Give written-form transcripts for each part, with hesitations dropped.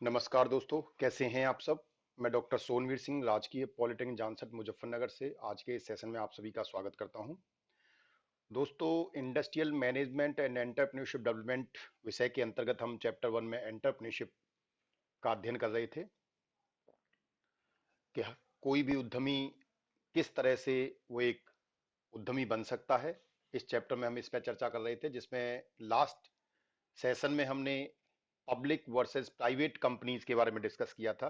नमस्कार दोस्तों, कैसे हैं आप सब। मैं डॉक्टर सोनवीर सिंह, राजकीय पॉलिटेक्निक जानसठ मुजफ्फरनगर से आज के इस सेशन में आप सभी का स्वागत करता हूं। दोस्तों, industrial management and entrepreneurship development विषय के अंतर्गत हम चैप्टर 1 में एंटरप्रेन्योरशिप का अध्ययन कर रहे थे कि कोई भी उद्यमी किस तरह से वो एक उद्यमी बन सकता है। इस चैप्टर में हम इस पर चर्चा कर रहे थे, जिसमें लास्ट सेशन में हमने पब्लिक वर्सेस प्राइवेट कंपनीज के बारे में डिस्कस किया था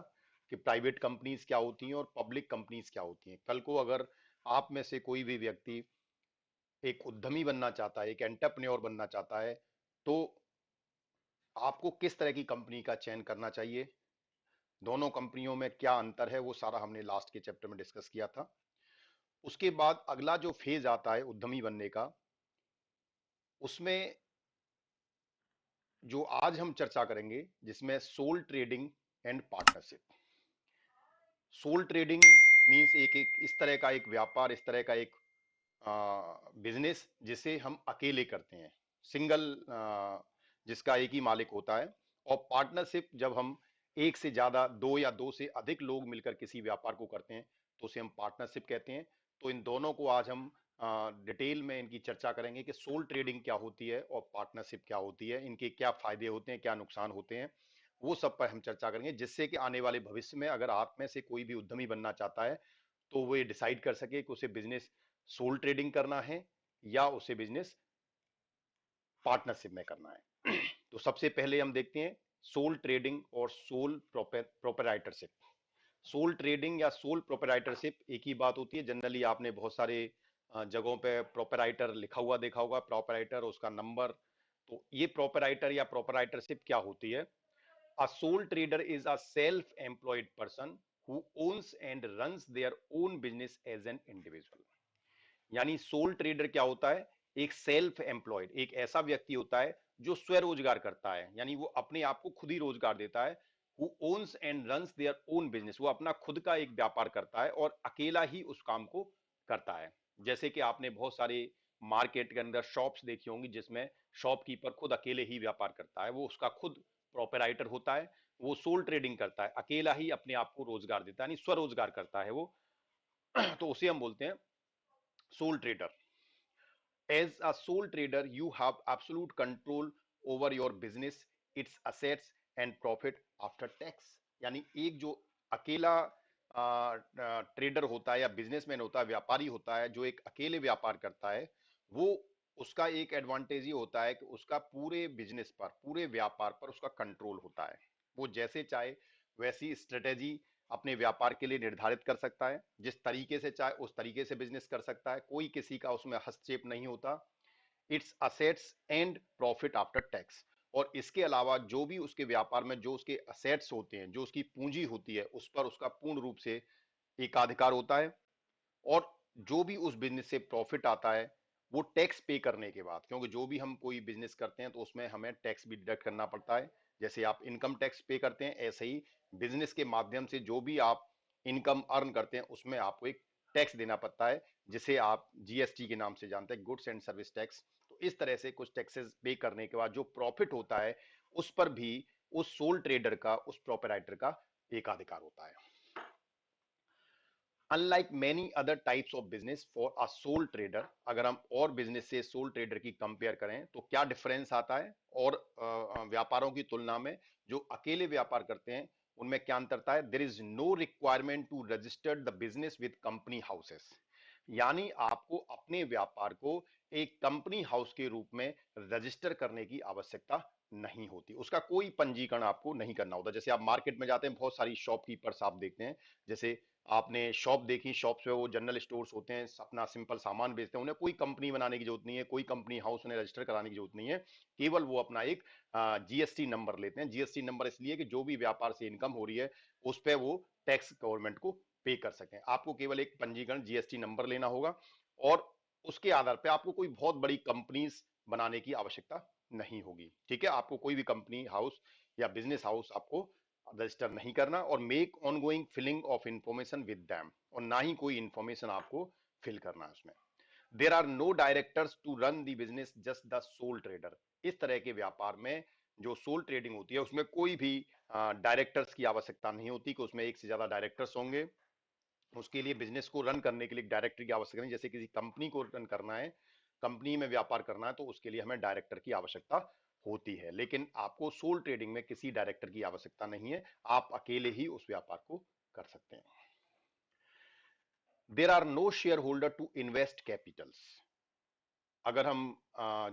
कि प्राइवेट कंपनीज क्या होती हैं और पब्लिक कंपनीज क्या होती हैं। कल को अगर आप में से कोई भी व्यक्ति एक उद्यमी बनना चाहता है, एक एंटरप्रेन्योर बनना चाहता है, तो आपको किस तरह की कंपनी का चयन करना चाहिए, दोनों कंपनियों में क्या अंतर है, वो सारा हमने लास्ट के चैप्टर में डिस्कस किया था। उसके बाद अगला जो फेज आता है उद्यमी बनने का, उसमें जो आज हम चर्चा करेंगे, जिसमें sole trading and partnership. Sole trading means एक इस तरह का एक व्यापार, इस तरह का एक बिजनेस जिसे हम अकेले करते हैं, सिंगल, जिसका एक ही मालिक होता है। और पार्टनरशिप जब हम एक से ज्यादा, दो या दो से अधिक लोग मिलकर किसी व्यापार को करते हैं, तो उसे हम पार्टनरशिप कहते हैं। तो इन दोनों को आज हम डिटेल में इनकी चर्चा करेंगे कि सोल ट्रेडिंग क्या होती है और पार्टनरशिप क्या होती है, इनके क्या फायदे होते हैं, क्या नुकसान होते हैं, वो सब पर हम चर्चा करेंगे, जिससे कि आने वाले भविष्य में अगर आप में से कोई भी उद्यमी बनना चाहता है, तो वो ये डिसाइड कर सके कि उसे बिजनेस सोल ट्रेडिंग करना है या उसे बिजनेस पार्टनरशिप में करना है। तो सबसे पहले हम देखते हैं सोल ट्रेडिंग और सोल प्रोपराइटरशिप। सोल ट्रेडिंग या सोल प्रोपराइटरशिप एक ही बात होती है। जनरली आपने बहुत सारे जगहों पे प्रोपराइटर लिखा हुआ देखा होगा, प्रोपराइटर उसका नंबर। तो ये प्रोपराइटर या प्रोपराइटरशिप क्या होती है? A sole trader is a self-employed person who owns and runs their own business as an individual। यानी सोल ट्रेडर क्या होता है? एक सेल्फ एम्प्लॉयड, एक ऐसा व्यक्ति होता है जो स्वरोजगार करता है, यानी वो अपने आप को खुद ही रोजगार देता है। Who owns and runs their own business, वो अपना खुद का एक व्यापार करता है और अकेला ही उस काम को करता है। जैसे कि आपने बहुत सारे मार्केट के अंदर शॉप्स देखी होंगी, जिसमें शॉपकीपर खुद अकेले ही व्यापार करता है, वो उसका खुद प्रोपराइटर होता है। वो सोल ट्रेडिंग करता है, अकेला ही अपने आप को रोजगार देता है, यानी स्वरोजगार करता है वो। तो उसे हम बोलते हैं soul trader. As a sole trader, you have absolute control over your business, its assets and profit after tax। यानी एक जो अकेला ट्रेडर होता है या बिजनेसमैन होता है, व्यापारी होता है, जो एक अकेले व्यापार करता है, वो उसका एक एडवांटेज ये होता है कि उसका पूरे बिजनेस पर, पूरे व्यापार पर उसका कंट्रोल होता है। वो जैसे चाहे वैसी स्ट्रेटेजी अपने व्यापार के लिए निर्धारित कर सकता है, जिस तरीके से चाहे उस तरीके से बिजनेस कर सकता है, कोई किसी का उसमें हस्तक्षेप नहीं होता। It's assets and profit after tax. और इसके अलावा जो भी उसके व्यापार में जो उसके असेट्स होते हैं, जो उसकी पूंजी होती है, उस पर उसका पूर्ण रूप से एकाधिकार होता है। और जो भी उस बिजनेस से प्रॉफिट आता है, वो टैक्स पे करने के बाद, क्योंकि जो भी हम कोई बिजनेस करते हैं तो उसमें हमें टैक्स भी डिडक्ट करना पड़ता है। जैसे आप इनकम टैक्स पे करते हैं, ऐसे ही बिजनेस के माध्यम से जो भी आप इनकम अर्न करते हैं, उसमें आपको एक टैक्स देना पड़ता है, जिसे आप जीएसटी के नाम से जानते हैं, गुड्स एंड सर्विस टैक्स। तो इस तरह से कुछ टैक्सेस पे करने के बाद जो प्रॉफिट होता है, उस पर भी उस सोल ट्रेडर का, उस प्रोपराइटर का एकाधिकार होता है। Unlike many other types of business for a sole trader, अगर हम और बिजनेस से सोल ट्रेडर की कंपेयर करें तो क्या डिफरेंस आता है, और व्यापारों की तुलना में जो अकेले व्यापार करते हैं उनमें क्या अंतरता है? There is no requirement to register the business with company houses. यानी आपको अपने व्यापार को एक कंपनी हाउस के रूप में रजिस्टर करने की आवश्यकता नहीं होती, उसका कोई पंजीकरण आपको नहीं करना होता। जैसे आप मार्केट में जाते हैं, बहुत सारी शॉपकीपर्स आप देखते हैं, जैसे आपने शॉप देखी, शॉप्स पे वो जनरल स्टोर्स होते हैं, अपना सिंपल सामान बेचते हैं, उन्हें कोई कंपनी बनाने की जरूरत नहीं है, कोई कंपनी हाउस उन्हें रजिस्टर कराने की जरूरत नहीं है। केवल वो अपना एक जीएसटी नंबर लेते हैं। जीएसटी नंबर इसलिए कि जो भी व्यापार से इनकम हो रही है, उस पर वो टैक्स गवर्नमेंट को पे कर सकें। आपको केवल एक पंजीकरण जीएसटी नंबर लेना होगा, और उसके आधार पर आपको कोई बहुत बड़ी कंपनीज बनाने की आवश्यकता नहीं होगी। ठीक है, आपको कोई भी कंपनी हाउस या बिजनेस हाउस आपको रजिस्टर नहीं करना, और make ongoing filling of information with them, और ना ही कोई इंफॉर्मेशन आपको फिल करना है उसमें। There are no directors to run the business, just the sole trader. इस तरह के व्यापार में जो सोल ट्रेडिंग होती है, उसमें कोई भी डायरेक्टर्स की आवश्यकता नहीं होती कि उसमें एक से ज्यादा डायरेक्टर्स होंगे। उसके लिए बिजनेस को रन करने के लिए डायरेक्टर की आवश्यकता नहीं, जैसे किसी कंपनी को रन करना है, कंपनी में व्यापार करना है, तो उसके लिए हमें डायरेक्टर की आवश्यकता होती है। लेकिन आपको सोल ट्रेडिंग में किसी डायरेक्टर की आवश्यकता नहीं है, आप अकेले ही उस व्यापार को कर सकते हैं। There are no share holder to invest capitals. अगर हम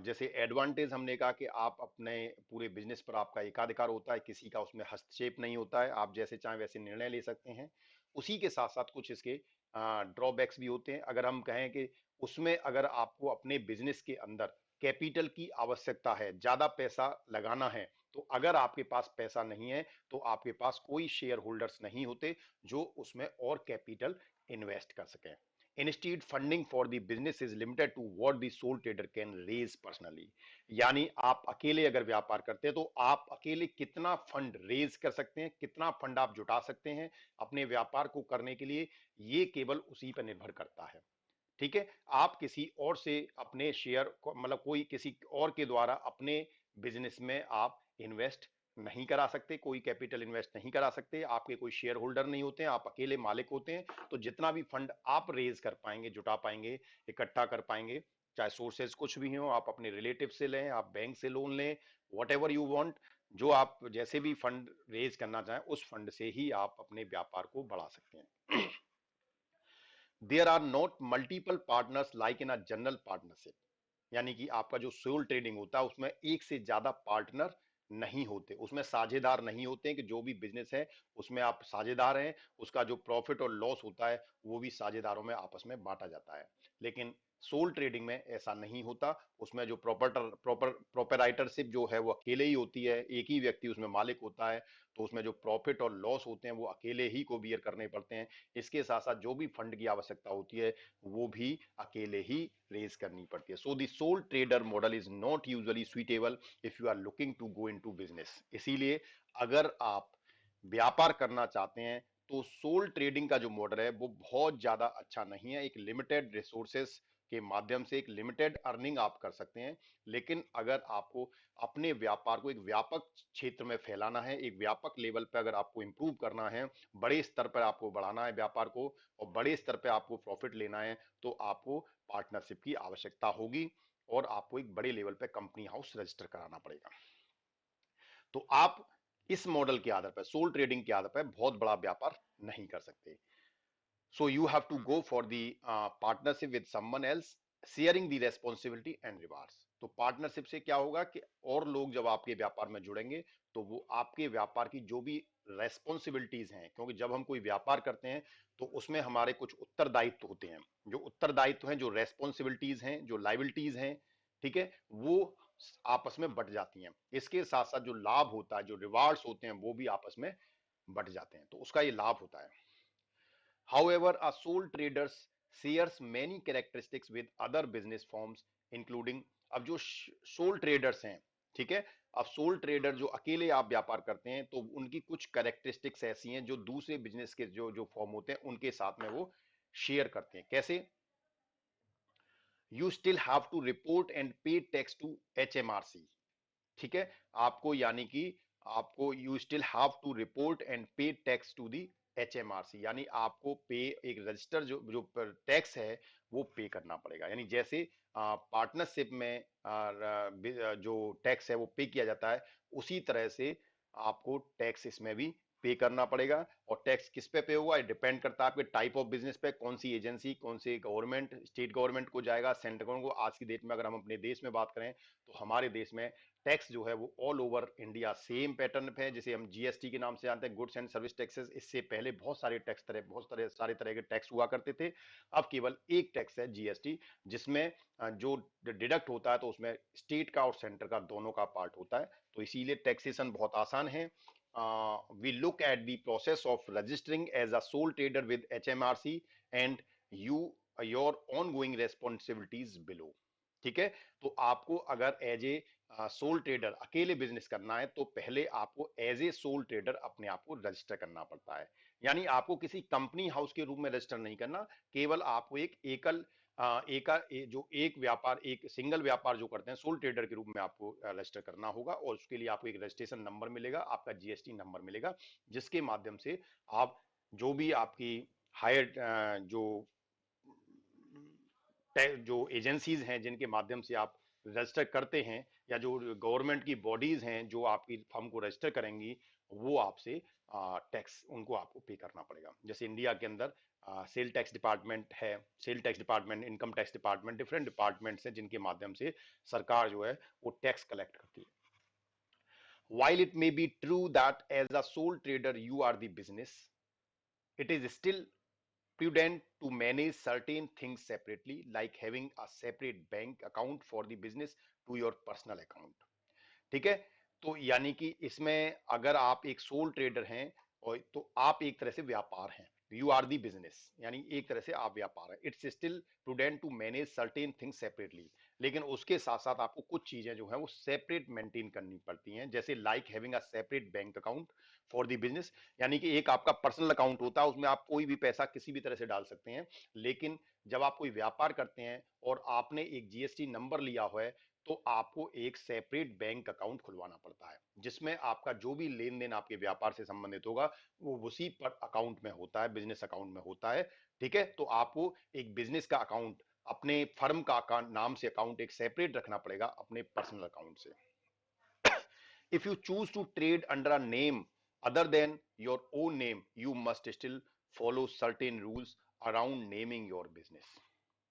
जैसे एडवांटेज हमने कहा कि आप अपने पूरे बिजनेस पर आपका एकाधिकार होता है, किसी का उसमें हस्तक्षेप नहीं होता है, आप जैसे चाहें वैसे निर्णय ले सकते हैं। उसी के साथ साथ कुछ इसके ड्रॉबैक्स भी होते हैं। अगर हम कहें कि उसमें अगर आपको अपने बिजनेस के अंदर कैपिटल की आवश्यकता है, ज्यादा पैसा लगाना है, तो अगर आपके पास पैसा नहीं है तो आपके पास कोई शेयर होल्डर्स नहीं होते जो उसमें और कैपिटल इन्वेस्ट कर सकें। Instead, funding for the business is limited to what the sole trader can raise personally। यानी आप अकेले अगर व्यापार करते हैं तो आप अकेले कितना फंड रेज कर सकते हैं, कितना फंड आप जुटा सकते हैं अपने व्यापार को करने के लिए, ये केवल उसी पर निर्भर करता है। ठीक है, आप किसी और से अपने शेयर मतलब कोई किसी और के द्वारा अपने बिजनेस में आप इन्वेस्ट नहीं करा सकते, कोई कैपिटल इन्वेस्ट नहीं करा सकते, आपके कोई शेयर होल्डर नहीं होते हैं, आप अकेले मालिक होते हैं। तो जितना भी फंड आप रेज कर पाएंगे, जुटा पाएंगे, इकट्ठा कर पाएंगे, चाहे सोर्सेज कुछ भी हो, आप अपने रिलेटिव से लें, आप बैंक से लोन लें, वट एवर यू वॉन्ट, जो आप जैसे भी फंड रेज करना चाहें उस फंड से ही आप अपने व्यापार को बढ़ा सकते हैं। There are not multiple partners like in a general partnership. यानी कि आपका जो सोल ट्रेडिंग होता है उसमें एक से ज्यादा पार्टनर नहीं होते, उसमें साझेदार नहीं होते कि जो भी बिजनेस है उसमें आप साझेदार हैं, उसका जो प्रॉफिट और लॉस होता है वो भी साझेदारों में आपस में बांटा जाता है। लेकिन सोल ट्रेडिंग में ऐसा नहीं होता, उसमें जो प्रोपराइटरशिप जो है वो अकेले ही होती है, एक ही व्यक्ति उसमें मालिक होता है। तो उसमें जो प्रॉफिट और लॉस होते हैं वो अकेले ही को बियर करने पड़ते हैं। इसके साथ साथ जो भी फंड की आवश्यकता होती है वो भी अकेले ही रेज करनी पड़ती है। So the sole trader model is not usually suitable if you are looking to go into business. इसीलिए अगर आप व्यापार करना चाहते हैं तो सोल ट्रेडिंग का जो मॉडल है वो बहुत ज्यादा अच्छा नहीं है। एक लिमिटेड रिसोर्सेस के माध्यम से एक लिमिटेड अर्निंग आप कर सकते हैं। लेकिन अगर आपको अपने व्यापार को एक व्यापक क्षेत्र में फैलाना है, एक व्यापक लेवल पर अगर आपको इंप्रूव करना है, बड़े स्तर पर आपको बढ़ाना है व्यापार को और बड़े स्तर पर आपको प्रॉफिट लेना है, तो आपको पार्टनरशिप की आवश्यकता होगी और आपको एक बड़े लेवल पर कंपनी हाउस रजिस्टर कराना पड़ेगा। तो आप इस मॉडल के आधार पर, सोल ट्रेडिंग के आधार पर बहुत बड़ा व्यापार नहीं कर सकते। So you have to go for the partnership with someone else sharing the responsibility and rewards. तो पार्टनरशिप से क्या होगा कि और लोग जब आपके व्यापार में जुड़ेंगे तो वो आपके व्यापार की जो भी रेस्पॉन्सिबिलिटीज हैं, क्योंकि जब हम कोई व्यापार करते हैं तो उसमें हमारे कुछ उत्तरदायित्व होते हैं, जो उत्तरदायित्व हैं, जो रेस्पॉन्सिबिलिटीज हैं, जो लाइबिलिटीज हैं, ठीक है, वो आपस में बट जाती हैं। इसके साथ साथ जो लाभ होता है, जो रिवार्ड्स होते हैं, वो भी आपस में बट जाते हैं, तो उसका ये लाभ होता है। However, a sole trader shares many characteristics with other business forms, including अब जो सोल ट्रेडर्स हैं, ठीक है, अब सोल ट्रेडर जो अकेले आप व्यापार करते हैं तो उनकी कुछ कैरेक्टरिस्टिक्स ऐसी हैं जो दूसरे बिजनेस के जो जो फॉर्म होते हैं उनके साथ में वो शेयर करते हैं। कैसे? You still have to report and pay tax to HMRC। ठीक है, आपको यानी कि आपको you still have to report and pay tax to the HMRC, यानी आपको पे एक रजिस्टर जो जो टैक्स है वो पे करना पड़ेगा। यानी जैसे पार्टनरशिप में जो टैक्स है वो पे किया जाता है, उसी तरह से आपको टैक्स इसमें भी पे करना पड़ेगा। और टैक्स किस पे होगा, डिपेंड करता है आपके टाइप ऑफ बिजनेस पे, कौन सी एजेंसी, कौन से गवर्नमेंट, स्टेट गवर्नमेंट को जाएगा, सेंट्रल गवर्नमेंट को। आज की डेट में अगर हम अपने देश में बात करें तो हमारे देश में टैक्स जो है वो all over India same pattern पे है, जिसे हम जीएसटी के नाम से जानते हैं, गुड्स एंड सर्विस टैक्सेस। इससे पहले बहुत सारे टैक्स बहुत सारे तरह के टैक्स हुआ करते थे। अब केवल एक टैक्स है जीएसटी, जिसमें जो डिडक्ट होता है तो उसमें स्टेट का और सेंटर का दोनों का पार्ट होता है। तो इसीलिए टैक्सेशन बहुत आसान है। We look at the process of registering as a sole trader with HMRC and your ongoing responsibilities below। ठीक है, तो आपको अगर एज ए सोल ट्रेडर अकेले बिजनेस करना है तो पहले आपको एज ए सोल ट्रेडर अपने आप को रजिस्टर करना पड़ता है। यानी आपको किसी कंपनी हाउस के रूप में रजिस्टर नहीं करना, केवल आपको एक एकल जो एक व्यापार, एक सिंगल व्यापार जो करते हैं सोल ट्रेडर के रूप में आपको रजिस्टर करना होगा, और उसके लिए आपको एक रजिस्ट्रेशन नंबर मिलेगा, आपका जीएसटी नंबर मिलेगा, जिसके माध्यम से आप जो भी आपकी हायर जो एजेंसीज हैं जिनके माध्यम से आप रजिस्टर करते हैं, या जो गवर्नमेंट की बॉडीज हैं जो आपकी फर्म को रजिस्टर करेंगी, वो आपसे टैक्स उनको आपको पे करना पड़ेगा। जैसे इंडिया के अंदर सेल टैक्स डिपार्टमेंट है, sale tax department, income tax department, different departments हैं जिनके माध्यम से सरकार जो है वो टैक्स कलेक्ट करती है। While it may be true that as a sole trader you are the business, it is still prudent to manage certain things separately, like having a separate bank account for the business to your personal account. ठीक है, तो यानी कि इसमें अगर आप एक soul trader हैं और तो आप एक तरह से व्यापार हैं, यू आर दी बिजनेस, यानी एक तरह से आप व्यापार है। It's still prudent to manage certain things separately, लेकिन उसके साथ साथ आपको कुछ चीजें जो है वो सेपरेट मेंटेन करनी पड़ती हैं, जैसे like having a separate bank account for the business, यानी कि एक आपका पर्सनल अकाउंट होता है, उसमें आप कोई भी पैसा किसी भी तरह से डाल सकते हैं, लेकिन जब आप कोई व्यापार करते हैं और आपने एक जीएसटी नंबर लिया हुआ है, तो आपको एक सेपरेट बैंक अकाउंट खुलवाना पड़ता है, जिसमें आपका जो भी लेन देन आपके व्यापार से संबंधित होगा वो उसी पर अकाउंट में होता है, बिजनेस अकाउंट में होता है। ठीक है, तो आपको एक बिजनेस का अकाउंट, अपने फर्म का अकाउंट नाम से अकाउंट एक सेपरेट रखना पड़ेगा अपने पर्सनल अकाउंट से। If you choose to trade under a name other than your own name, you must still follow certain rules around naming your business.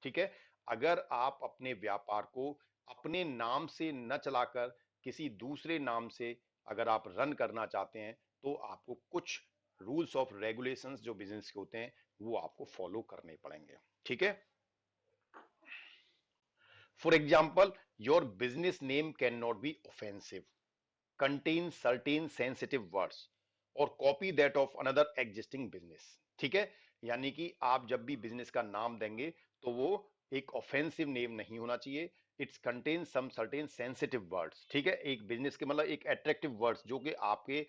ठीक है, अगर आप अपने व्यापार को अपने नाम से न चलाकर किसी दूसरे नाम से अगर आप रन करना चाहते हैं, तो आपको कुछ रूल्स ऑफ रेगुलेशंस जो बिजनेस के होते हैं वो आपको फॉलो करने पड़ेंगे। ठीक है, for example your business name can not B offensive, contains certain sensitive words और copy that of another existing business. ठीक है, यानी कि आप जब भी बिजनेस का नाम देंगे तो वो एक ऑफेंसिव नेम नहीं होना चाहिए, it's contain some certain sensitive words. ठीक है, एक बिजनेस के मतलब एक अट्रैक्टिव वर्ड्स जो कि आपके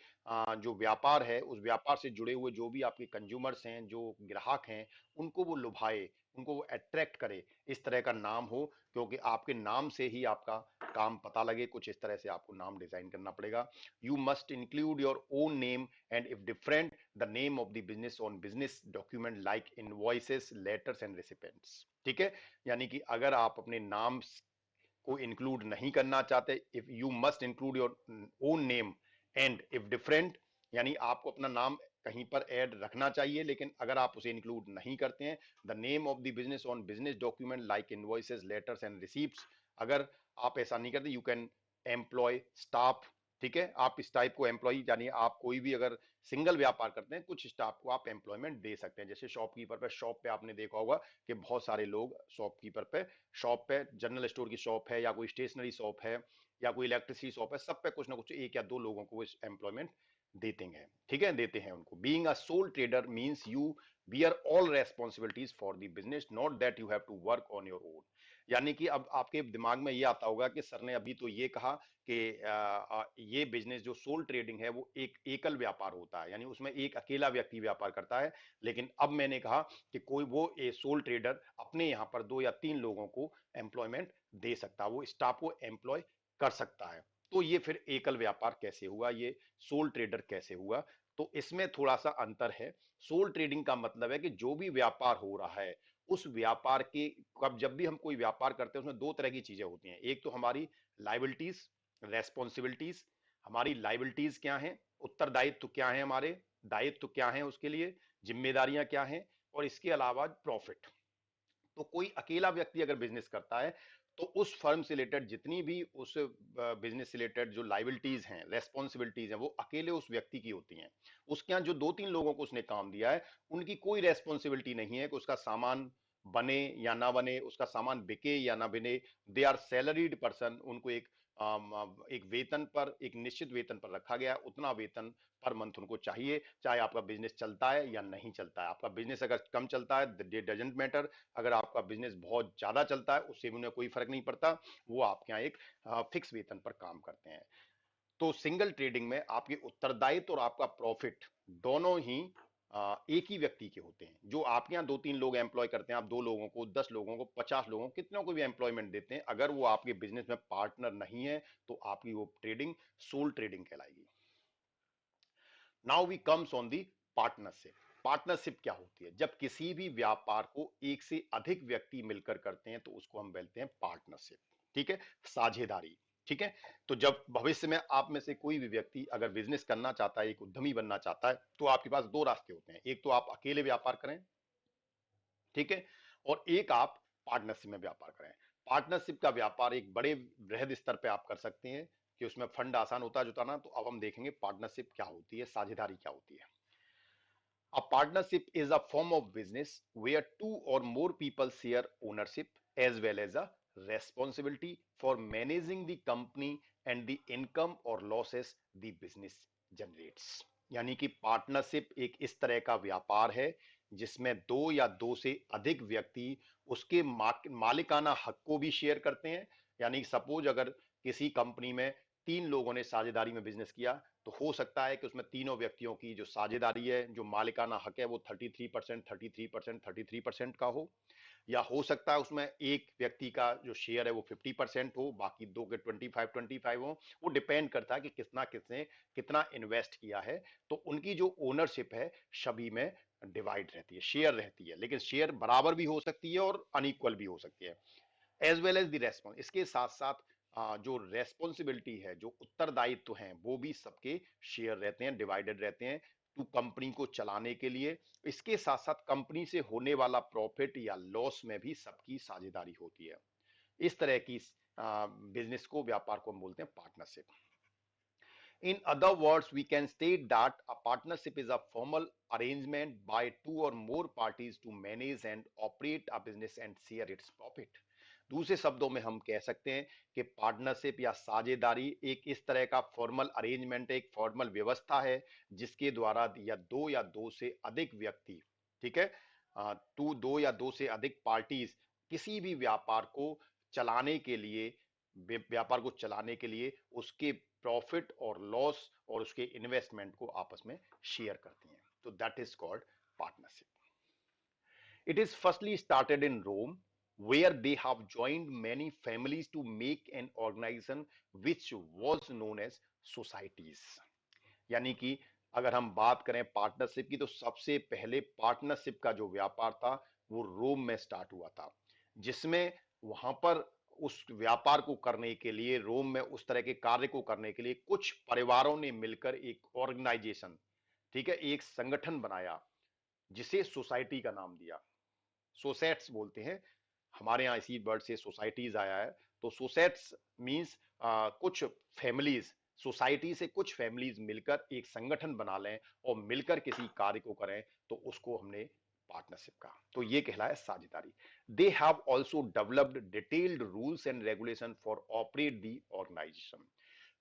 जो व्यापार है उस व्यापार से जुड़े हुए जो भी आपके कंज्यूमर्स हैं, जो ग्राहक हैं, उनको वो लुभाए, उनको वो अट्रैक्ट करे, इस तरह का नाम हो, क्योंकि आपके नाम से ही आपका काम पता लगे, कुछ इस तरह से आपको नाम डिजाइन करना पड़ेगा। You must include your own name and if different the name of the business on business document like invoices, letters and recipients. ठीक है, यानी कि अगर आप अपने नाम को इंक्लूड नहीं करना चाहते, if you must include your own name and if different, यानी आपको अपना नाम कहीं पर ऐड रखना चाहिए, लेकिन अगर आप उसे इंक्लूड नहीं करते हैं, the name of the business on business document like invoices, letters and receipts, अगर आप ऐसा नहीं करते, यू कैन एम्प्लॉय स्टाफ। ठीक है, आप इस टाइप को एम्प्लॉय, यानी आप कोई भी अगर सिंगल व्यापार करते हैं, कुछ स्टाफ को आप एम्प्लॉयमेंट दे सकते हैं, जैसे शॉपकीपर पे, शॉप पे आपने देखा होगा कि बहुत सारे लोग शॉपकीपर पे, शॉप पे जनरल स्टोर की शॉप है या कोई स्टेशनरी शॉप है या कोई इलेक्ट्रिसिटी शॉप है, सब पे कुछ ना कुछ एक या दो लोगों को एम्प्लॉयमेंट देते हैं। ठीक है, देते हैं उनको। Being a sole trader means you bear all responsibilities for the business, not that you have to work on your own. यानी कि अब आपके दिमाग में ये आता होगा कि सर ने अभी तो ये कहा कि ये बिजनेस जो सोल ट्रेडिंग है वो एक एकल व्यापार होता है, यानी उसमें एक अकेला व्यक्ति व्यापार करता है, लेकिन अब मैंने कहा कि कोई वो सोल ट्रेडर अपने यहाँ पर दो या तीन लोगों को एम्प्लॉयमेंट दे सकता है, वो स्टाफ को एम्प्लॉय कर सकता है। तो ये फिर एकल व्यापार कैसे हुआ, ये सोल ट्रेडर कैसे हुआ? तो इसमें थोड़ा सा अंतर है। सोल ट्रेडिंग का मतलब है कि जो भी व्यापार हो रहा है उस व्यापार के, अब जब भी हम कोई व्यापार करते हैं उसमें दो तरह की चीजें होती हैं, एक तो हमारी लाइबिलिटीज, रेस्पॉन्सिबिलिटीज। हमारी लाइबिलिटीज क्या हैं, उत्तरदायित्व क्या है, हमारे दायित्व क्या है, उसके लिए जिम्मेदारियां क्या हैं, और इसके अलावा प्रॉफिट। तो कोई अकेला व्यक्ति अगर बिजनेस करता है तो उस फर्म से रिलेटेड जितनी भी उस बिजनेस से रिलेटेड जो लाइबिलिटीज हैं, रेस्पॉन्सिबिलिटीज हैं, वो अकेले उस व्यक्ति की होती हैं। उसके यहाँ जो दो तीन लोगों को उसने काम दिया है उनकी कोई रेस्पॉन्सिबिलिटी नहीं है कि उसका सामान बने या ना बने, उसका सामान बिके या ना बिने। दे आर सैलरीड पर्सन, उनको एक वेतन पर, एक निश्चित वेतन पर रखा गया, उतना वेतन पर मंथ उनको चाहिए, चाहे आपका बिजनेस चलता है या नहीं चलता है। आपका बिजनेस अगर कम चलता है डजेंट मैटर, अगर आपका बिजनेस बहुत ज्यादा चलता है उससे भी उन्हें कोई फर्क नहीं पड़ता, वो आपके यहाँ एक फिक्स वेतन पर काम करते हैं। तो सिंगल ट्रेडिंग में आपके उत्तरदायित्व और आपका प्रॉफिट दोनों ही एक ही व्यक्ति के होते हैं। जो आपके यहाँ 2-3 लोग एम्प्लॉय करते हैं, आप 2 लोगों को, 10 लोगों को, 50 लोगों को, कितनों को भी एम्प्लॉयमेंट देते हैं, अगर वो आपके बिजनेस में पार्टनर नहीं है तो आपकी वो ट्रेडिंग सोल ट्रेडिंग कहलाएगी। Now we comes on the partnership. Partnership क्या होती है? जब किसी भी व्यापार को एक से अधिक व्यक्ति मिलकर करते हैं तो उसको हम बोलते हैं पार्टनरशिप। ठीक है, साझेदारी। ठीक है, तो जब भविष्य में आप में से कोई भी व्यक्ति अगर बिजनेस करना चाहता है, एक उद्यमी बनना चाहता है, तो आपके पास दो रास्ते होते हैं। एक तो आप अकेले व्यापार करें, ठीक है, और एक आप पार्टनरशिप में व्यापार करें। पार्टनरशिप का व्यापार एक बड़े बृहद स्तर पे आप कर सकते हैं कि उसमें फंड आसान होता है जुटाना। तो अब हम देखेंगे पार्टनरशिप क्या होती है, साझेदारी क्या होती है। A partnership is a form of business where two or more people share ownership as well as a responsibility for managing the company and the income or losses the business generates। यानी कि partnership एक इस तरह का व्यापार है जिसमें दो या दो से अधिक व्यक्ति उसके मालिकाना हक को भी शेयर करते हैं। यानी सपोज अगर किसी कंपनी में 3 लोगों ने साझेदारी में बिजनेस किया, तो हो सकता है कि उसमें तीनों व्यक्तियों की जो साझेदारी है, जो मालिकाना हक है, वो 33%, 33%, 33% का हो, या हो सकता है उसमें एक व्यक्ति का जो शेयर है वो 50% हो, बाकी दो के 25-25 हो। वो डिपेंड करता है कि कितना किसने कितना इन्वेस्ट किया है। तो उनकी जो ओनरशिप है सभी में डिवाइड रहती है, शेयर रहती है, लेकिन शेयर बराबर भी हो सकती है और अनइक्वल भी हो सकती है। As well as the response, इसके साथ साथ जो रेस्पॉन्सिबिलिटी है, जो उत्तरदायित्व हैं, वो भी सबके शेयर रहते हैं, डिवाइडेड रहते हैं टू कंपनी को चलाने के लिए। इसके साथ साथ कंपनी से होने वाला प्रॉफिट या लॉस में भी सबकी साझेदारी होती है। इस तरह की बिजनेस को, व्यापार को हम बोलते हैं partnership. In other words, we can state that a partnership is a formal arrangement by two or more parties to manage and operate a business and share its profit। दूसरे शब्दों में हम कह सकते हैं कि पार्टनरशिप या साझेदारी एक इस तरह का फॉर्मल अरेंजमेंट, एक फॉर्मल व्यवस्था है जिसके द्वारा या दो से अधिक व्यक्ति, ठीक है, दो या दो से अधिक पार्टीज किसी भी व्यापार को चलाने के लिए उसके प्रॉफिट और लॉस और उसके इन्वेस्टमेंट को आपस में शेयर करती हैं। तो that is called partnership. It is firstly started in Rome, where they have joined many families to make an organization which was known as societies। यानी कि अगर हम बात करें पार्टनरशिप की, तो सबसे पहले पार्टनरशिप का जो व्यापार था वो रोम में स्टार्ट हुआ था, जिसमें वहां पर उस व्यापार को करने के लिए, रोम में उस तरह के कार्य को करने के लिए कुछ परिवारों ने मिलकर एक ऑर्गेनाइजेशन, ठीक है, एक संगठन बनाया जिसे सोसाइटी का नाम दिया। सोसेट्स बोलते हैं, हमारे यहाँ इसी वर्ड से सोसाइटीज आया है। तो सोसेट्स मींस कुछ फैमिलीज, सोसाइटी से कुछ फैमिलीज मिलकर एक संगठन बना लें और मिलकर किसी कार्य को करें, तो उसको हमने पार्टनरशिप का, तो ये कहलाए साझेदारी। They have also developed detailed rules and regulation for operate the organisation.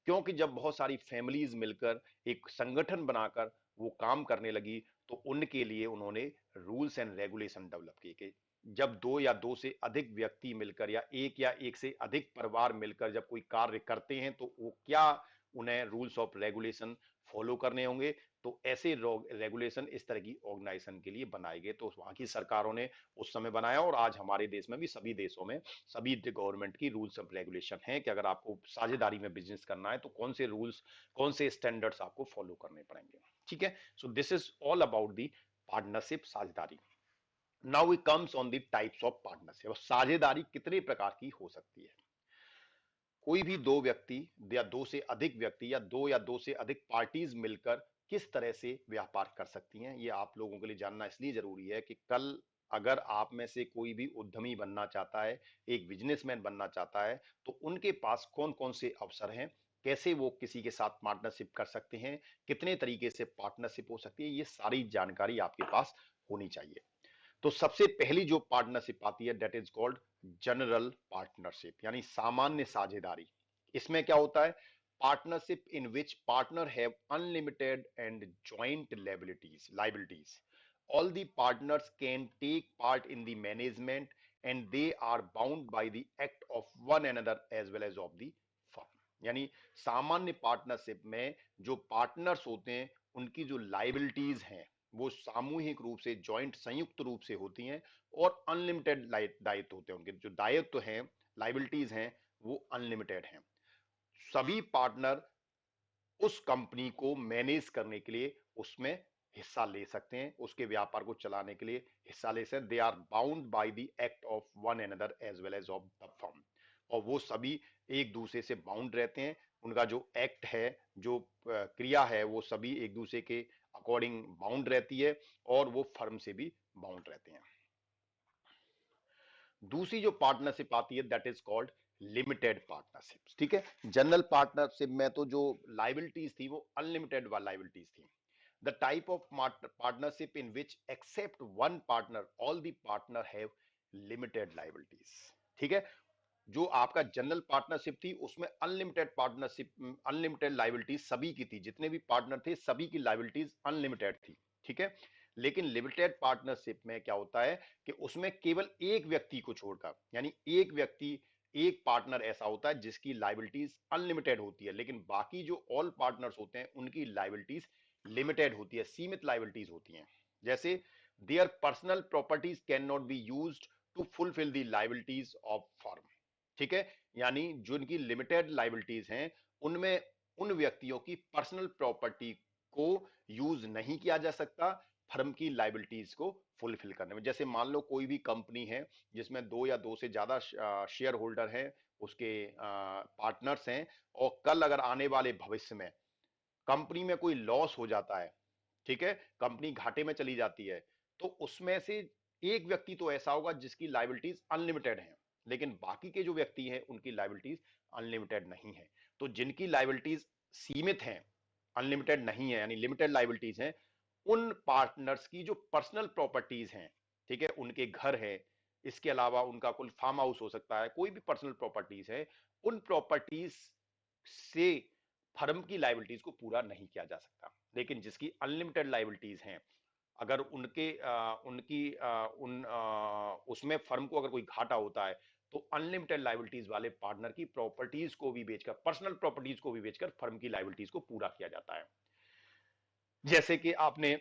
क्योंकि जब बहुत सारी फैमिलीज मिलकर एक संगठन बनाकर वो काम करने लगी, तो उनके लिए उन्होंने रूल्स एंड रेगुलेशन डेवलप किए कि जब दो या दो से अधिक व्यक्ति मिलकर या एक से अधिक परिवार मिलकर जब कोई कार्य करते हैं, तो वो क्या उन्हें रूल्स ऑफ रेगुलेशन फॉलो करने होंगे। तो ऐसे रेगुलेशन इस तरह की ऑर्गेनाइजेशन के लिए बनाए गए। तो वहां की सरकारों ने उस समय बनाया, और आज हमारे देश में भी सभी देशों में सभी गवर्नमेंट की रूल्स ऑफ रेगुलेशन है कि अगर आपको साझेदारी में बिजनेस करना है तो कौन से रूल्स, कौन से स्टैंडर्ड्स आपको फॉलो करने पड़ेंगे। ठीक है, so this is all about the partnership, साझेदारी। Now we comes on the types of partnership. साझेदारी कितने प्रकार की हो सकती है? कोई भी दो व्यक्ति या दो से अधिक व्यक्ति या दो से अधिक पार्टीज मिलकर किस तरह से व्यापार कर सकती हैं, ये आप लोगों के लिए जानना इसलिए जरूरी है कि कल अगर आप में से कोई भी उद्यमी बनना चाहता है, एक बिजनेसमैन बनना चाहता है, तो उनके पास कौन कौन से अवसर हैं, कैसे वो किसी के साथ पार्टनरशिप कर सकते हैं, कितने तरीके से पार्टनरशिप हो सकती है, ये सारी जानकारी आपके पास होनी चाहिए। तो सबसे पहली जो पार्टनरशिप आती है, that is called general partnership, यानी सामान्य साझेदारी। इसमें क्या होता है? Partnership in which partner have unlimited and joint liabilities. All the partners can take part in the management and they are bound by the act of one another as well as of the firm. यानी सामान्य partnership में जो partners होते हैं, उनकी जो liabilities हैं वो सामूहिक रूप से, जॉइंट, संयुक्त रूप से होती हैं और अनलिमिटेड दायित्व होते हैं। उनके जो दायित्व हैं, लाइबिलिटीज हैं, वो अनलिमिटेड हैं। सभी पार्टनर उस कंपनी को मैनेज करने के लिए उसमें हिस्सा ले सकते हैं, उसके व्यापार को चलाने के लिए हिस्सा ले सकते हैं। They are bound by the act of one another as well as of the firm. और वो सभी एक दूसरे से बाउंड रहते हैं। उनका जो एक्ट है, जो क्रिया है, वो सभी एक दूसरे के अकॉर्डिंग बाउंड रहती है और वो फर्म से भी बाउंड रहते हैं। दूसरी जो पार्टनरशिप आती है that is called limited partnership. ठीक है, जनरल पार्टनरशिप में तो जो लाइबिलिटीज थी वो अनलिमिटेड लाइबिलिटीज थी। The type of partnership in which except one partner all the partner have limited liabilities. ठीक है, जो आपका जनरल पार्टनरशिप थी उसमें अनलिमिटेड पार्टनरशिप, अनलिमिटेड लाइबिलिटीज सभी की थी, जितने भी पार्टनर थे सभी की लाइबिलिटीज अनलिमिटेड थी। ठीक है, लेकिन लिमिटेड पार्टनरशिप में क्या होता है कि उसमें केवल एक व्यक्ति को छोड़कर, यानी एक व्यक्ति, एक पार्टनर ऐसा होता है जिसकी लाइबिलिटीज अनलिमिटेड होती है, लेकिन बाकी जो ऑल पार्टनर्स होते हैं उनकी लाइबिलिटीज लिमिटेड होती है, सीमित लाइबिलिटीज होती हैं। जैसे their personal properties can not be used to fulfil the liabilities of firm. ठीक है, यानी जो इनकी लिमिटेड लाइबिलिटीज हैं उनमें उन व्यक्तियों की पर्सनल प्रॉपर्टी को यूज नहीं किया जा सकता फर्म की लाइबिलिटीज को फुलफिल करने में। जैसे मान लो कोई भी कंपनी है जिसमें दो या दो से ज्यादा शेयर होल्डर हैं, उसके पार्टनर्स हैं, और कल अगर आने वाले भविष्य में कंपनी में कोई लॉस हो जाता है, ठीक है, कंपनी घाटे में चली जाती है, तो उसमें से एक व्यक्ति तो ऐसा होगा जिसकी लाइबिलिटीज अनलिमिटेड है, लेकिन बाकी के जो व्यक्ति हैं उनकी लाइबिलिटीज अनलिमिटेड नहीं है। तो जिनकी लाइबिलिटीज सीमित हैं, अनलिमिटेड नहीं है, यानी लिमिटेड लाइबिलिटीज हैं, उन पार्टनर्स की जो पर्सनल प्रॉपर्टीज हैं, ठीक है, उनके घर है, इसके अलावा उनका कोई फार्म हाउस हो सकता है, कोई भी पर्सनल प्रॉपर्टीज है, उन प्रॉपर्टीज से फर्म की लाइबिलिटीज को पूरा नहीं किया जा सकता। लेकिन जिसकी अनलिमिटेड लाइबिलिटीज हैं, अगर उनके उनकी उन उसमें फर्म को अगर कोई घाटा होता है तो अनलिमिटेड लाइबिलिटीज वाले पार्टनर की प्रॉपर्टीज को भी बेचकर, पर्सनल प्रॉपर्टीज को भी बेचकर फर्म की लाइबिलिटीज को पूरा किया जाता है। जैसे कि आपने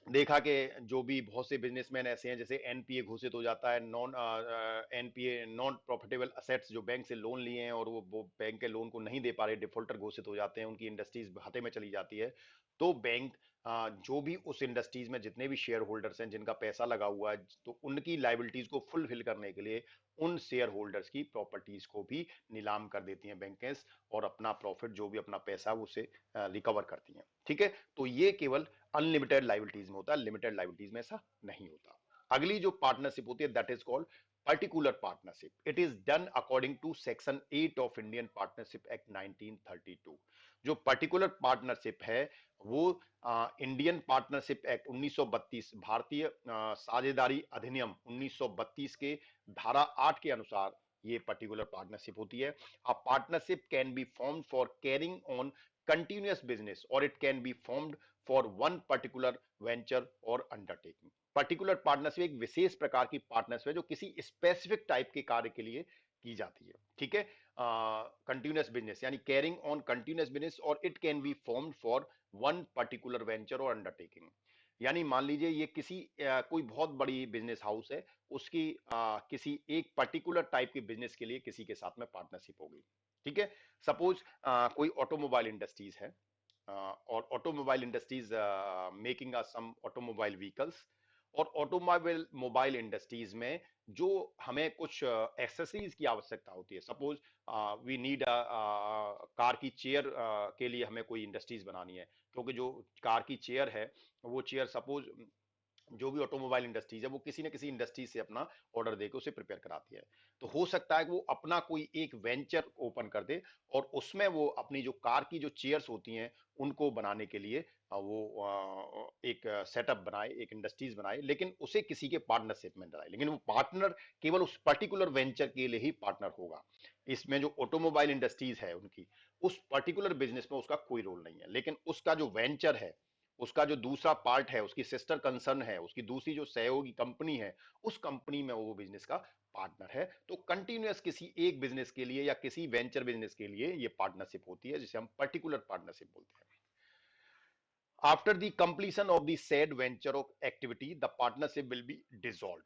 देखा कि जो भी बहुत से बिजनेसमैन ऐसे हैं, जैसे एनपीए घोषित हो जाता है, non NPA, non profitable assets, जो बैंक से लोन लिए हैं और वो बैंक के लोन को नहीं दे पा रहे, डिफॉल्टर घोषित हो जाते हैं, उनकी इंडस्ट्रीज घाटे में चली जाती है, तो बैंक जो भी उस इंडस्ट्रीज में जितने भी शेयर होल्डर्स हैं जिनका पैसा लगा हुआ है, तो उनकी लाइबिलिटीज को फुलफिल करने के लिए उन शेयर होल्डर्स की प्रॉपर्टीज को भी नीलाम कर देती हैं बैंकें, और अपना प्रॉफिट, जो भी अपना पैसा, उसे रिकवर करती हैं। ठीक है, तो ये केवल अनलिमिटेड लाइबिलिटीज में होता है, लिमिटेड लाइबिलिटीज में ऐसा नहीं होता। अगली जो पार्टनरशिप होती है that is called particular partnership. It is done according to section 8 of Indian partnership act 1932। जो पर्टिकुलर पार्टनरशिप है वो इंडियन पार्टनरशिप एक्ट 1932, भारतीय साझेदारी अधिनियम 1932 के धारा 8 के अनुसार ये पर्टिकुलर पार्टनरशिप होती है। A partnership can be formed for carrying on continuous business or it can be formed for one particular venture or undertaking। Particular partnership एक विशेष प्रकार की पार्टनरशिप है जो किसी स्पेसिफिक टाइप के कार्य के लिए की जाती है। ठीक है, कंटिन्यूस बिजनेस यानी कैरिंग ऑन कंटिन्यूस बिजनेस, और it can be formed for one particular venture और अंडरटेकिंग। यानी मान लीजिए ये किसी कोई बहुत बड़ी बिजनेस हाउस है, उसकी किसी एक पर्टिकुलर टाइप के बिजनेस के लिए किसी के साथ में पार्टनरशिप होगी। ठीक है, सपोज कोई ऑटोमोबाइल इंडस्ट्रीज है, और automobile industries making some automobile vehicles, और ऑटोमोबाइल मोबाइल इंडस्ट्रीज में जो हमें कुछ एक्सेसरीज की आवश्यकता होती है, सपोज वी नीड कार की चेयर के लिए हमें कोई इंडस्ट्रीज बनानी है, क्योंकि जो कार की चेयर है वो चेयर, सपोज जो भी ऑटोमोबाइल इंडस्ट्रीज है वो किसी न किसी इंडस्ट्री से अपना ऑर्डर देकर उसे प्रिपेयर कराती है, तो हो सकता है कि वो अपना कोई एक वेंचर ओपन कर दे और उसमें वो अपनी जो कार की जो चेयर्स होती हैं उनको बनाने के लिए एक सेटअप बनाए, एक इंडस्ट्रीज बनाए, लेकिन उसे किसी के पार्टनरशिप में डाले, लेकिन वो पार्टनर केवल उस पर्टिकुलर वेंचर के लिए ही पार्टनर होगा। इसमें जो ऑटोमोबाइल इंडस्ट्रीज है उनकी उस पर्टिकुलर बिजनेस में उसका कोई रोल नहीं है, लेकिन उसका जो वेंचर है, उसका जो दूसरा पार्ट है, उसकी सिस्टर कंसर्न है, उसकी दूसरी जो सहयोगी कंपनी है, उस कंपनी में वो बिजनेस का पार्टनर है। तो कंटिन्यूअस किसी एक बिजनेस के लिए या किसी वेंचर बिजनेस के लिए ये पार्टनरशिप होती है जिसे हम पर्टिकुलर पार्टनरशिप बोलते हैं। After the completion of the said venture of activity the partnership will be dissolve.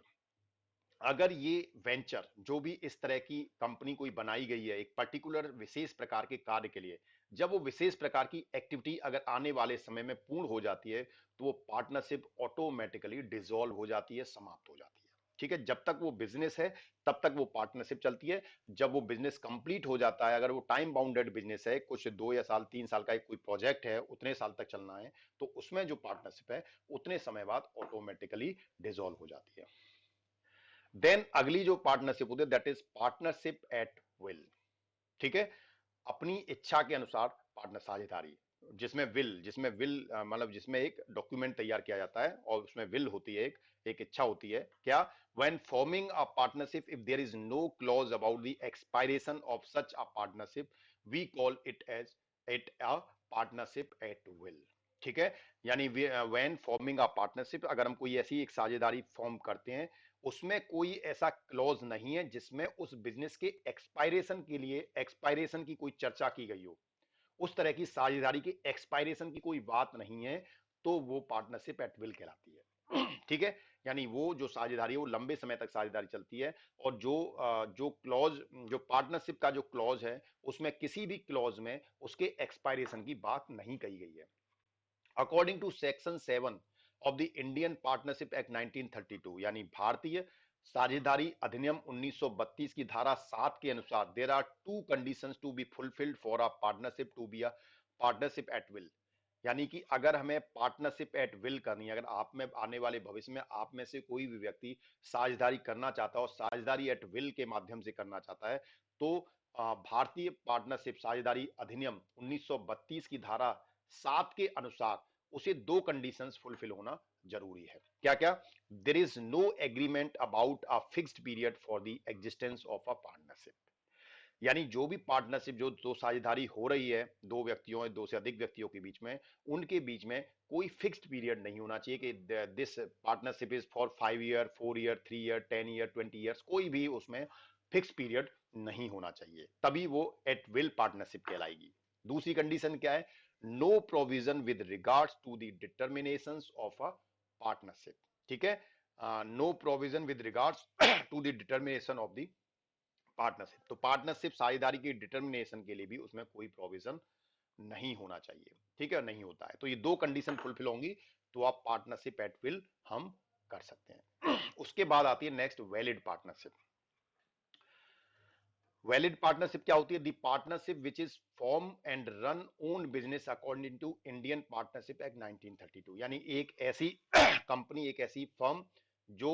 अगर ये वेंचर जो भी इस तरह की कंपनी कोई बनाई गई है एक पर्टिकुलर विशेष प्रकार के कार्य के लिए, जब वो विशेष प्रकार की एक्टिविटी अगर आने वाले समय में पूर्ण हो जाती है तो वो पार्टनरशिप ऑटोमेटिकली डिसॉल्व हो जाती है, समाप्त हो जाती है। ठीक है, जब तक वो बिजनेस है तब तक वो पार्टनरशिप चलती है। जब वो बिजनेस कंप्लीट हो जाता है, अगर वो टाइम बाउंडेड बिजनेस है, कुछ 2 या 3 साल का कोई प्रोजेक्ट है, उतने साल तक चलना है, तो उसमें जो पार्टनरशिप है उतने समय बाद ऑटोमेटिकली डिसॉल्व हो जाती है। देन अगली जो पार्टनरशिप होती है that is partnership at will. ठीक है, अपनी इच्छा के अनुसार पार्टनर साझेदारी, जिसमें विल मतलब जिसमें एक डॉक्यूमेंट तैयार किया जाता है और उसमें विल होती है, एक इच्छा होती है। क्या? When forming a partnership if there is no clause about the expiration of such a partnership we call it as it a partnership at will. ठीक है, यानी व्हेन फॉर्मिंग अ पार्टनरशिप, अगर हम कोई ऐसी एक साझेदारी फॉर्म करते हैं उसमें कोई ऐसा क्लॉज नहीं है जिसमें उस बिजनेस के एक्सपायरेशन के लिए एक्सपायरेशन की कोई चर्चा की गई हो, उस तरह की साझेदारी की एक्सपायरेशन की कोई बात नहीं है, तो वो पार्टनरशिप एट विल कहलाती है। ठीक है, यानी वो जो साझेदारी है वो लंबे समय तक साझेदारी चलती है और जो क्लॉज, जो पार्टनरशिप का जो क्लॉज है उसमें किसी भी क्लॉज में उसके एक्सपायरेशन की बात नहीं कही गई है। According to section 7 of the Indian partnership act 1932, यानी भारतीय साझेदारी अधिनियम 1932 की धारा 7 के अनुसार there are two conditions to be fulfilled for a partnership to be a partnership at will. यानी कि अगर हमें पार्टनरशिप एट विल करनी है, अगर आप में आने वाले भविष्य में आप में से कोई भी व्यक्ति साझेदारी करना चाहता है और साझेदारी एट विल के माध्यम से करना चाहता है, तो भारतीय पार्टनरशिप साझेदारी अधिनियम 1932 की धारा 7 के अनुसार उसे दो कंडीशंस फुलफिल होना जरूरी है। क्या क्या? There is no agreement about a fixed period for the existence of a partnership. यानी जो भी पार्टनरशिप, जो दो साझेदारी हो रही है दो व्यक्तियों, दो से अधिक व्यक्तियों के बीच में, उनके बीच में कोई फिक्स्ड पीरियड नहीं होना चाहिए कि this partnership is for 5 year, 4 year, 3 year, 10 year, 20 years, कोई भी उसमें फिक्स पीरियड नहीं होना चाहिए, तभी वो एट विल पार्टनरशिप कहलाएगी। दूसरी कंडीशन क्या है? No provision with regards to the determinations of a partnership. ठीक है, no provision with regards to the determination of the partnership. तो पार्टनरशिप साझेदारी की डिटर्मिनेशन के लिए भी उसमें कोई प्रोविजन नहीं होना चाहिए। ठीक है, नहीं होता है, तो ये दो कंडीशन फुलफिल होंगी तो आप पार्टनरशिप एट विल हम कर सकते हैं। उसके बाद आती है next valid partnership. Valid partnership क्या होती है? The partnership which is form and run own business according to Indian partnership act 1932। यानी एक ऐसी कंपनी, एक ऐसी फर्म जो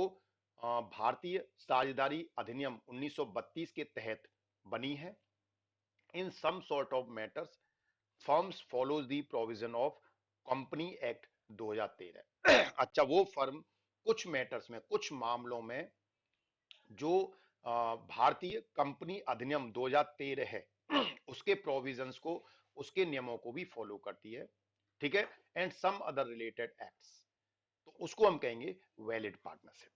भारतीय साझेदारी अधिनियम 1932 के तहत बनी है। In some sort of matters firms follows the provision of company act 2013। अच्छा, वो फर्म कुछ मैटर्स में, कुछ मामलों में जो भारतीय कंपनी अधिनियम 2013 है उसके प्रोविजंस को, उसके नियमों को भी फॉलो करती है। ठीक है, and some other related acts, तो उसको हम कहेंगे वैलिड पार्टनरशिप।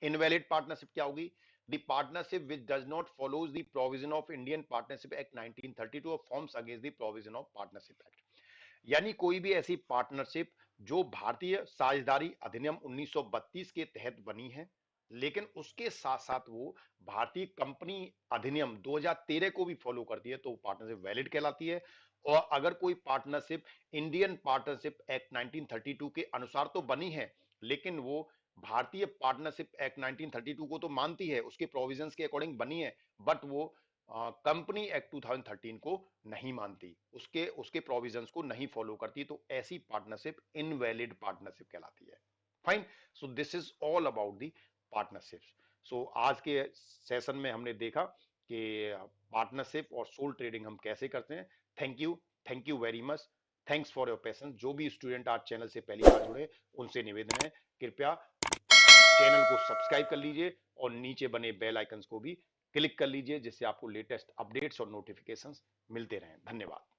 इनवैलिड पार्टनरशिप क्या होगी? The partnership which does not follows the provision of Indian partnership act 1932 और forms against the provision of partnership act. यानी कोई भी ऐसी पार्टनरशिप जो भारतीय साझेदारी अधिनियम 1932 के तहत बनी है लेकिन उसके साथ साथ वो भारतीय कंपनी अधिनियम 2013 को भी फॉलो करती है, तो वो पार्टनरशिप वैलिड कहलाती है। और अगर कोई पार्टनरशिप इंडियन पार्टनरशिप एक्ट 1932 के अनुसार तो बनी है लेकिन वो भारतीय पार्टनरशिप एक्ट 1932 को तो मानती है, उसके प्रोविजंस के अकॉर्डिंग बनी है, बट वो कंपनी एक्ट 2013 को नहीं मानती, उसके उसके प्रोविजंस को नहीं फॉलो करती, तो ऐसी पार्टनरशिप इनवैलिड पार्टनरशिप कहलाती है। Fine, so this is all about the partnerships. So आज के सेशन में हमने देखा कि पार्टनरशिप और सोल ट्रेडिंग हम कैसे करते हैं। Thank you, thank you very much, thanks for your patience. जो भी स्टूडेंट आज चैनल से पहली बार जुड़े उनसे निवेदन है कृपया चैनल को सब्सक्राइब कर लीजिए और नीचे बने बेल आइकन्स को भी क्लिक कर लीजिए जिससे आपको लेटेस्ट अपडेट्स और नोटिफिकेशंस मिलते रहें। धन्यवाद।